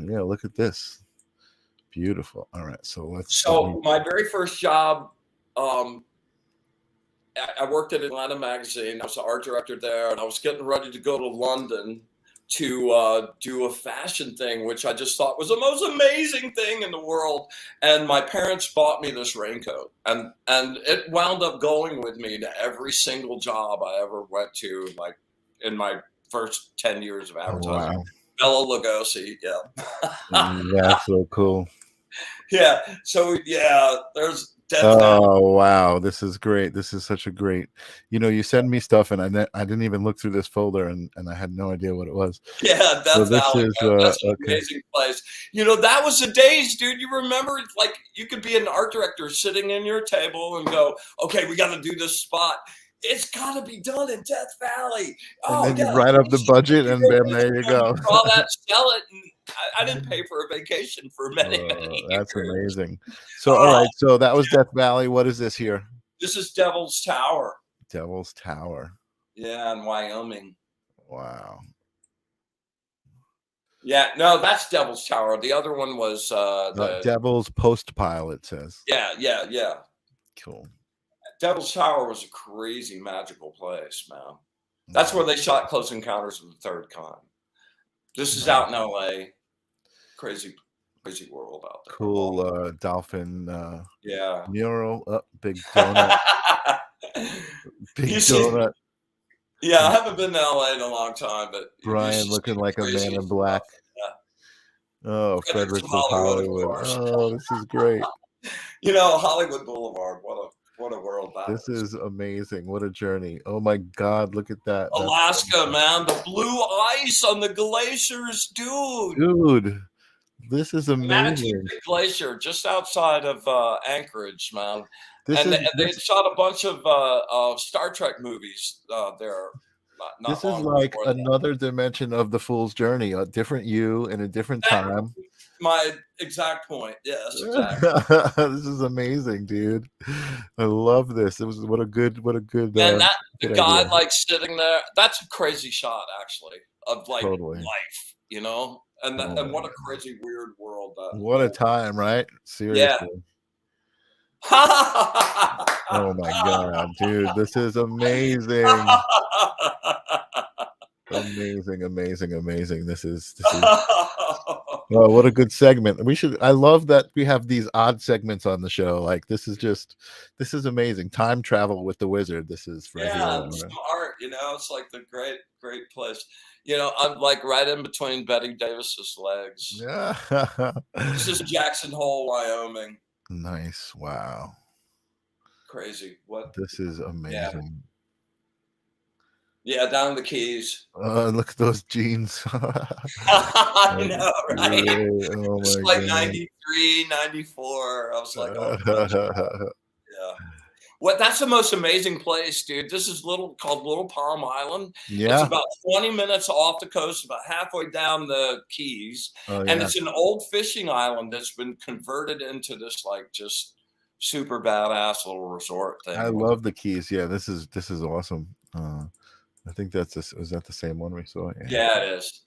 S1: yeah, look at this. Beautiful. All right, so let's.
S2: So my very first job, I worked at Atlanta Magazine. I was the art director there, and I was getting ready to go to London to do a fashion thing, which I just thought was the most amazing thing in the world. And my parents bought me this raincoat, and it wound up going with me to every single job I ever went to, like in my first 10 years of advertising.
S1: Wow.
S2: Bela Lugosi, yeah.
S1: That's so cool.
S2: Yeah. So yeah, there's
S1: Oh wow, this is great. This is such a great. You send me stuff, and I didn't even look through this folder, and I had no idea what it was.
S2: Yeah, Death
S1: So this
S2: Valley.
S1: is,
S2: That's an
S1: okay.
S2: amazing place. That was the days, dude. You remember, like, you could be an art director sitting in your table and go, "Okay, we got to do this spot. It's got to be done in Death Valley."
S1: And then you write up the budget, and then there you go.
S2: Draw that, sell it, and I didn't pay for a vacation for many years.
S1: That's amazing. So all right, so that was Death Valley. What is this here?
S2: This is Devil's Tower.
S1: Devil's Tower.
S2: Yeah, in Wyoming.
S1: Wow.
S2: Yeah, no, that's Devil's Tower. The other one was the
S1: Devil's Post Pile, it says.
S2: Yeah.
S1: Cool.
S2: Devil's Tower was a crazy magical place, man. That's where they shot Close Encounters of the Third Kind. This is out in LA. Crazy world out there.
S1: Cool dolphin
S2: yeah.
S1: mural. Big donut. Big donut.
S2: Yeah, I haven't been to LA in a long time, but
S1: Brian looking like a man in black. Yeah. Oh, Frederick Hollywood. Oh, this is great.
S2: Hollywood Boulevard. What a world that
S1: is. This is amazing. What a journey. Oh my God, look at that.
S2: Alaska, man. The blue ice on the glaciers, dude.
S1: Dude. This is
S2: Manitou
S1: amazing.
S2: Glacier, just outside of Anchorage, man.
S1: This
S2: And
S1: is
S2: they had
S1: this
S2: shot a bunch of Star Trek movies there not
S1: this is
S2: long
S1: like
S2: before that.
S1: another dimension of the fool's journey, a different you in a different
S2: That
S1: time.
S2: my exact point. Yes, exactly.
S1: This is amazing, dude. I love this. It was what a
S2: Man, that the
S1: good
S2: guy
S1: idea.
S2: like sitting there, that's a crazy shot actually of like
S1: Totally.
S2: life, you know?
S1: Oh
S2: And
S1: my
S2: what a
S1: God.
S2: crazy weird world that
S1: What a
S2: whole
S1: time, right?
S2: yeah.
S1: Seriously. Oh my God, dude. This is amazing. Amazing, amazing, amazing. This is oh, what a good segment. We should I love that we have these odd segments on the show. Like this is amazing. Time travel with the wizard. This is right here.
S2: Yeah, and some art, you know, it's like the great place. You know, I'm like right in between Betty Davis's legs.
S1: Yeah.
S2: This is Jackson Hole, Wyoming.
S1: Nice. Wow.
S2: Crazy. What?
S1: This is
S2: Yeah.
S1: amazing.
S2: Yeah, down in the Keys.
S1: Look at those jeans.
S2: I know, right?
S1: Oh
S2: It's
S1: my
S2: like
S1: God.
S2: 93, 94. I was like, oh gosh, yeah. What that's the most amazing place, dude. This is called Little Palm Island. It's
S1: Yeah.
S2: about 20 minutes off the coast, about halfway down the Keys.
S1: Oh
S2: And
S1: yeah.
S2: it's an old fishing island that's been converted into this like just super badass little resort
S1: I
S2: thing.
S1: love the Keys. Yeah, this is awesome. I think that's this was that the same one we saw? Yeah.
S2: Yeah, it is.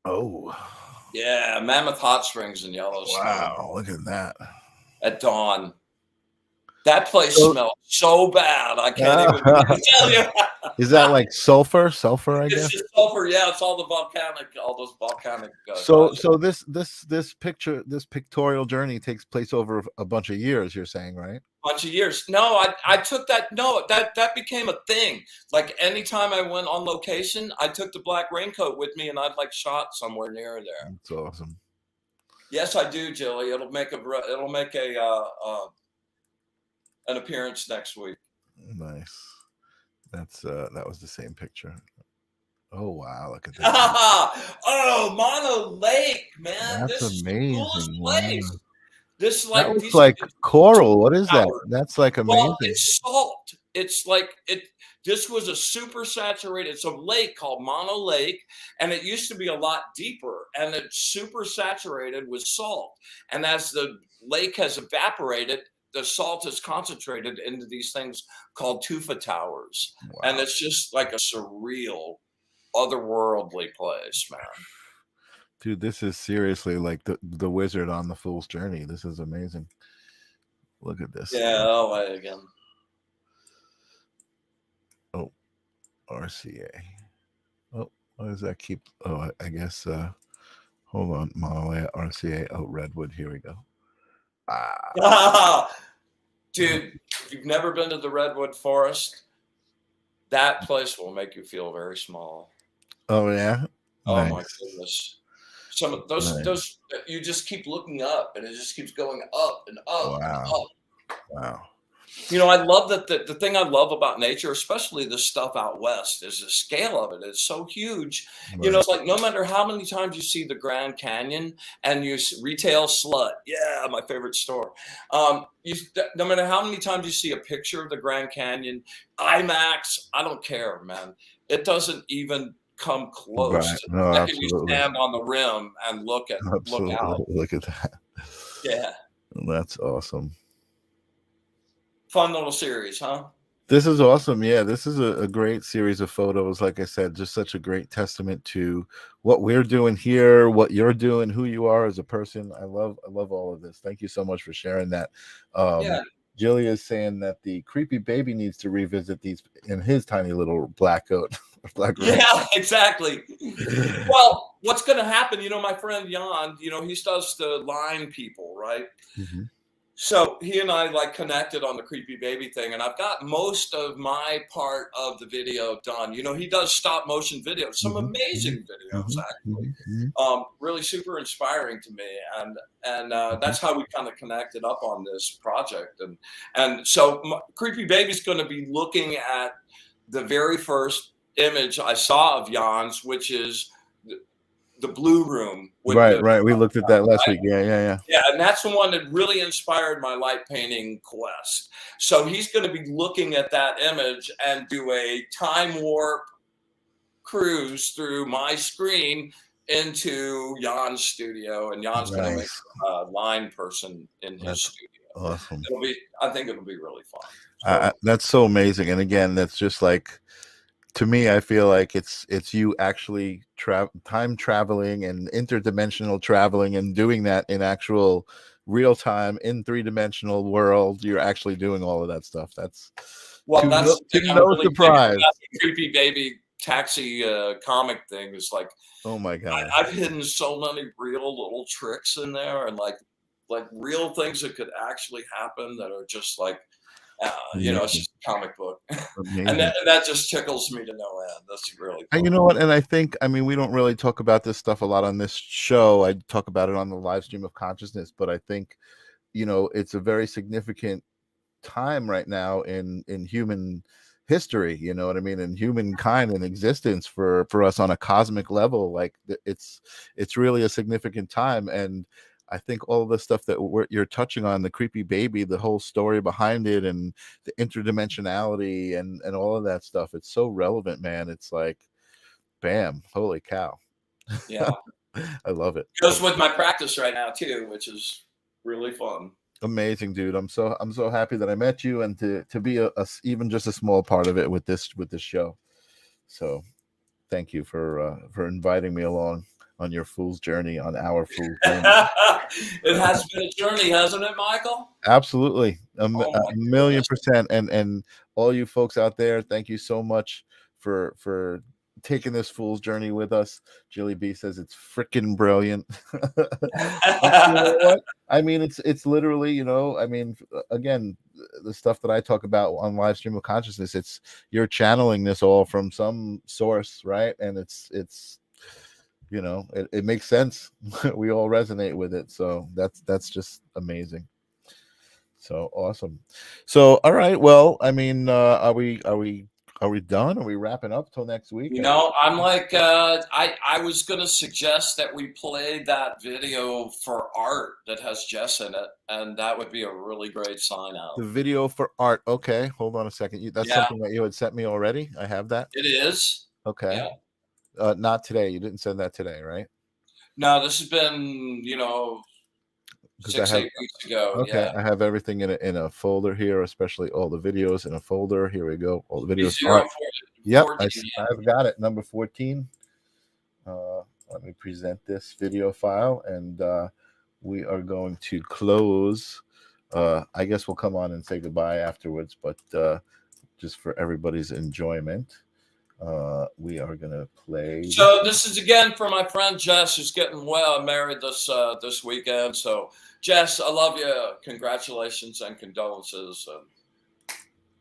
S1: Oh.
S2: Yeah, Mammoth Hot Springs in Yellowstone
S1: Wow, look at that.
S2: at dawn. That place
S1: So
S2: smelled so bad. I can't even begin to tell you.
S1: is that like sulfur? Sulfur, I
S2: It's
S1: guess.
S2: just sulfur. Yeah, it's all those volcanic guys.
S1: So this picture, this pictorial journey takes place over a bunch of years, you're saying, right?
S2: Bunch of years. No, I took that. No, that became a thing. Like anytime I went on location, I took the black raincoat with me, and I'd like shot somewhere near there.
S1: It's awesome.
S2: Yes, I do, Jilly. It'll make a an appearance next week.
S1: Nice. That's that was the same picture. Oh wow, look at that.
S2: Oh, Mono Lake, man.
S1: That's
S2: This is the coolest
S1: amazing. Wow.
S2: place. This
S1: That
S2: like
S1: looks
S2: these
S1: like coral. What is that?
S2: towers.
S1: That's like
S2: Well,
S1: amazing.
S2: it's salt. It's like it. This was a super saturated. It's a lake called Mono Lake, and it used to be a lot deeper, and it's super saturated with salt. And as the lake has evaporated, the salt is concentrated into these things called tufa towers, and
S1: Wow.
S2: it's just like a surreal, otherworldly place, man.
S1: Dude, this is seriously like the wizard on the fool's journey. This is amazing. Look at this.
S2: Yeah, LA again.
S1: Oh, RCA. Oh, what does that keep? Oh, I guess hold on. Monolea RCA. Oh, Redwood. Here we go. Ah.
S2: Dude, if you've never been to the Redwood Forest, that place will make you feel very small.
S1: Oh yeah.
S2: Oh
S1: Nice.
S2: my goodness. Some of those
S1: Nice.
S2: those you just keep looking up and it just keeps going up and up and
S1: Wow.
S2: up.
S1: Wow.
S2: You know, I love that the thing I love about nature, especially the stuff out west, is the scale of it. It's so huge. You know,
S1: Right.
S2: it's like no matter how many times you see the Grand Canyon and retail slut, yeah, my favorite store. No matter how many times you see a picture of the Grand Canyon, IMAX, I don't care, man. It doesn't even come close
S1: Right.
S2: to
S1: No,
S2: the second you
S1: absolutely.
S2: stand on the rim and look
S1: Absolutely.
S2: out.
S1: Look at that.
S2: Yeah,
S1: That's awesome.
S2: fun little series, huh?
S1: This is awesome. Yeah, this is a great series of photos. Like I said, just such a great testament to what we're doing here, what you're doing, who you are as a person. I love all of this. Thank you so much for sharing that.
S2: Yeah.
S1: Jilly is saying that the creepy baby needs to revisit these in his tiny little black coat. Black
S2: Yeah, exactly. Well, what's going to happen? You know, my friend Jan, you know, he does the line people, right?
S1: Mm-hmm.
S2: So he and I like connected on the creepy baby thing, and I've got most of my part of the video done. You know, he does stop motion videos, some amazing videos actually, really super inspiring to me, and that's how we kind of connected up on this project. And so creepy baby's going to be looking at the very first image I saw of Jan's, which is the Blue Room with
S1: Right,
S2: the
S1: right. We looked at that last week. Yeah, yeah, yeah.
S2: yeah, and that's the one that really inspired my light painting quest. So he's going to be looking at that image and do a time warp cruise through my screen into Jan's studio, and Jan's going to make
S1: Nice.
S2: a line person in his
S1: That's
S2: studio.
S1: awesome.
S2: I think it'll be really fun. So,
S1: That's so amazing. And again, that's just like, to me, I feel like it's you actually time traveling and interdimensional traveling and doing that in actual real time in 3-dimensional world. You're actually doing all of that stuff. That's
S2: that's
S1: to no
S2: really
S1: surprise.
S2: That's the creepy baby taxi comic thing. Is like,
S1: Oh my god!
S2: I've hidden so many real little tricks in there, and like real things that could actually happen that are just like, it's just a comic book, and that just tickles me to no end. That's really cool.
S1: And you know what? And I think, I mean, we don't really talk about this stuff a lot on this show. I talk about it on the live stream of consciousness, but I think, it's a very significant time right now in human history. You know what I mean? In humankind and existence for us on a cosmic level. Like it's really a significant time, and I think all the stuff that you're touching on, the creepy baby, the whole story behind it, and the interdimensionality and all of that stuff, it's so relevant, man. It's like, bam, holy cow.
S2: Yeah.
S1: I love it.
S2: Goes with my practice right now too, which is really fun.
S1: Amazing, dude. I'm so happy that I met you, and to be a even just a small part of it with this show. So thank you for inviting me along on your fool's journey, on our fool's journey.
S2: It has been a journey, hasn't it, Michael?
S1: Absolutely. A million percent. And all you folks out there, thank you so much for taking this fool's journey with us. Jilly B says it's freaking brilliant. You know what? I mean, it's literally, I mean, again, the stuff that I talk about on live stream of consciousness, you're channeling this all from some source, right? And it's it makes sense. We all resonate with it. So that's just amazing. So awesome. So, all right. Well, I mean, are we done? Are we wrapping up till next week?
S2: I'm like, I was going to suggest that we play that video for art that has Jess in it, and that would be a really great sign out.
S1: The video for art. Okay. Hold on a second. That's something that you had sent me already. I have that.
S2: It is.
S1: Okay.
S2: Yeah.
S1: Not today. You didn't send that today, right?
S2: No, this has been, 6-8 weeks ago.
S1: Okay,
S2: yeah.
S1: I have everything in a folder here, especially all the videos in a folder. Here we go. All the videos. Yep, I've got it. Number 14. Let me present this video file, and we are going to close. I guess we'll come on and say goodbye afterwards, but just for everybody's enjoyment. We are gonna play.
S2: So this is again for my friend Jess, who's getting married this weekend. So Jess, I love you. Congratulations and condolences, and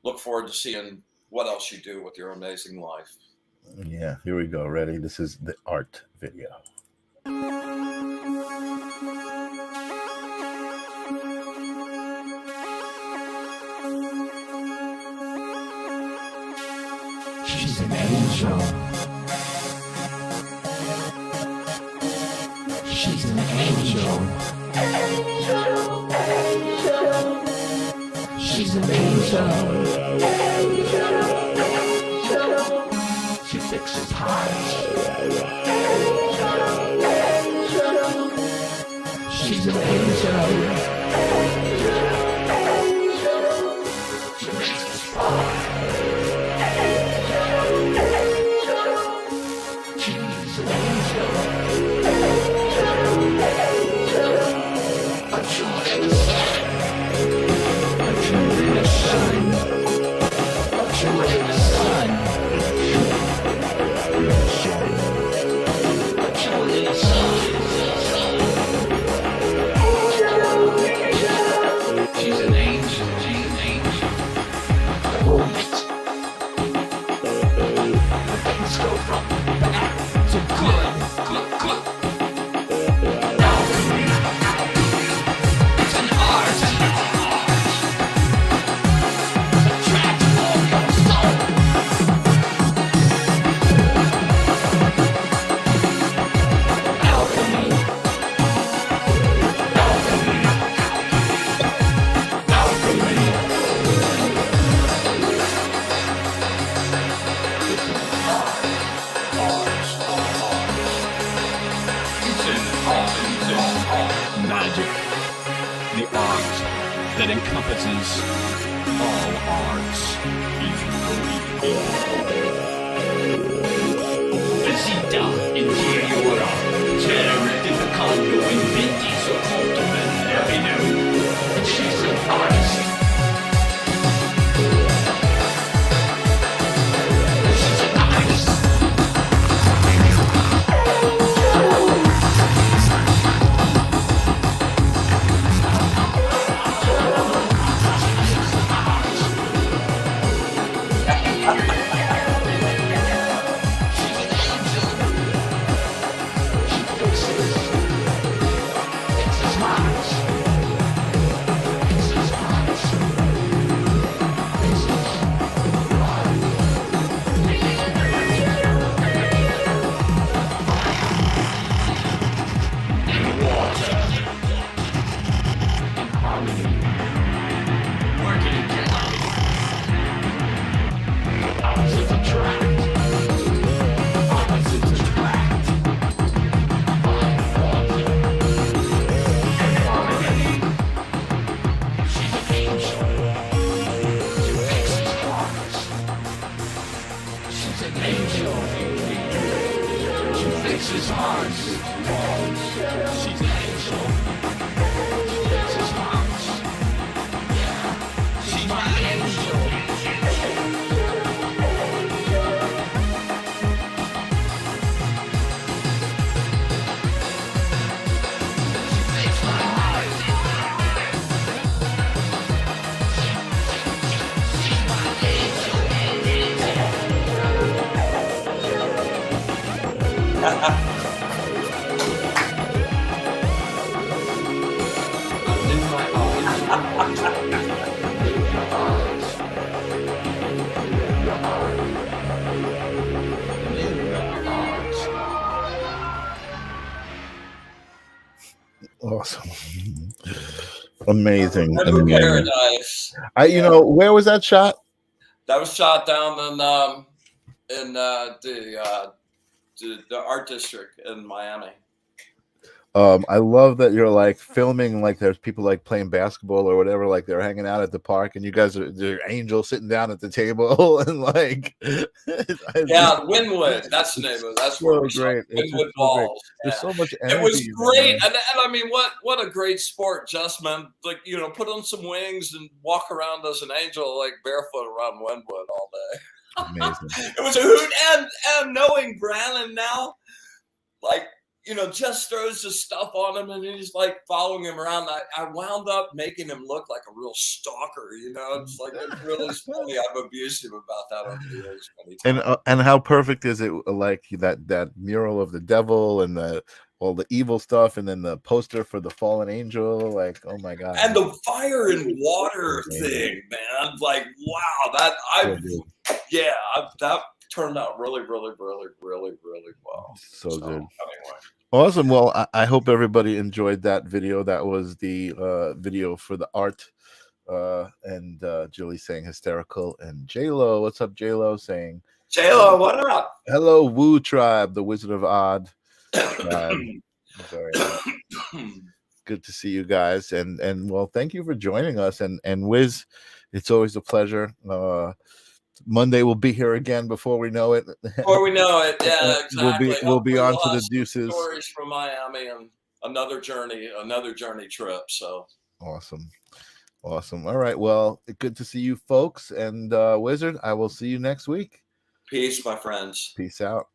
S2: look forward to seeing what else you do with your amazing life.
S1: Yeah, here we go. Ready? This is the art video.
S3: She's an angel. She's an angel. She's an angel. She fixes hearts. She's an angel. She makes us fly.
S4: the art that encompasses all arts. Visita interiora, terra tificando in vintis occultum and evidem. She's an artist. She's an artist.
S1: Awesome. Amazing.
S2: Never
S1: Amazing.
S2: Paradise.
S1: You know, where was that shot?
S2: That was shot down in the art district in Miami.
S1: I love that you're like filming, like there's people like playing basketball or whatever, like they're hanging out at the park, and you guys are the angel sitting down at the table, and like,
S2: yeah, Wynwood. That's the name of it. That's where we
S1: great.
S2: Wynwood Falls.
S1: There's so much energy.
S2: It was great, and I mean, what a great sport, just man. Like, you know, put on some wings and walk around as an angel, like barefoot around Wynwood all day.
S1: Amazing.
S2: It was a hoot, and knowing Brannon now, like, you know, just throws his stuff on him and he's like following him around. I wound up making him look like a real stalker, you know. It's like, it's really funny. I've abused him about that over the years many times.
S1: And how perfect is it, like that mural of the devil and all the evil stuff, and then the poster for the fallen angel, like, oh my god.
S2: And the fire and water thing, man. Like, wow, that turned out really, really, really, really, really well.
S1: So good.
S2: Anyway.
S1: Awesome. Well, I hope everybody enjoyed that video. That was the video for the art. And Julie saying hysterical. And J-Lo, what's up, J-Lo? Saying,
S2: J-Lo, what up?
S1: Hello, Woo Tribe, the Wizard of Odd. Very good to see you guys. And well, thank you for joining us. And Wiz, it's always a pleasure. Monday we'll be here again before we know it.
S2: Before we know it, yeah, exactly.
S1: We'll be on to the deuces.
S2: Stories from Miami and another journey trip. So
S1: awesome. All right. Well, good to see you folks. And Wizard, I will see you next week.
S2: Peace, my friends.
S1: Peace out.